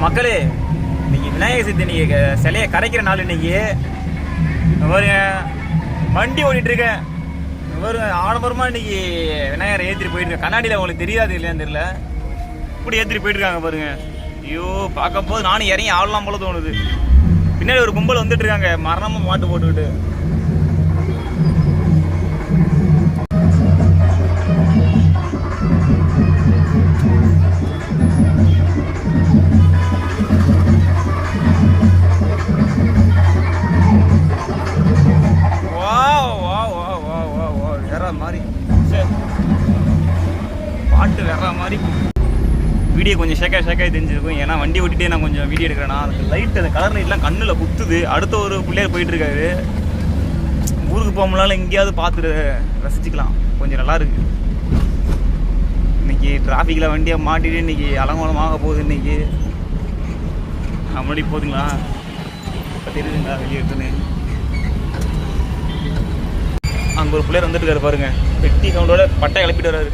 மக்களே, இன்னைக்கு விநாயகர் சதுர்த்தி, இன்னைக்கு சிலையை கரைக்கிற நாள். இன்னைக்கு பாருங்க, வண்டி ஓடிட்டு இருக்கேன். பாருங்க, ஆடம்பரமா இன்னைக்கு விநாயகரை ஏற்றிட்டு போயிட்டு இருக்கேன். கண்ணாடியில் உங்களுக்கு தெரியாது இல்லையான்னு தெரியல, இப்படி ஏற்றிட்டு போயிட்டு இருக்காங்க பாருங்க. ஐயோ, பார்க்கும் போது நானும் இறங்கி ஆடலாம் போல தோணுது. பின்னாடி ஒரு கும்பல் வந்துட்டு இருக்காங்க, மரணமா மாட்டு போட்டுக்கிட்டு. மாதிரி பாட்டு வேற மாதிரி. வீடியோ கொஞ்சம் ஷேக்காக தெரிஞ்சிருக்கும், ஏன்னா வண்டி ஓட்டிகிட்டே நான் கொஞ்சம் வீடியோ எடுக்கிறேன்னா அதுக்கு லைட், அந்த கலர் லைட்லாம் கண்ணில் குத்துது. அடுத்த ஒரு பிள்ளையார் போயிட்டுருக்காரு. ஊருக்கு போகமுனாலும் எங்கேயாவது பார்த்துட்டு ரசிச்சுக்கலாம், கொஞ்சம் நல்லா இருக்கு. இன்னைக்கு டிராஃபிக்கில் வண்டியை மாட்டிட்டு இன்னைக்கு அலங்கோலமாக போகுது. இன்னைக்கு முன்னாடி போதுங்களா, இப்போ தெரியுதுங்களா வெளியே எடுத்துன்னு. அங்கே ஒரு பிள்ளையர் வந்துட்டு இருக்காரு பாருங்க, பெட்டி சவுண்டோட பட்டை கிளப்பிட்டு வர்றாரு.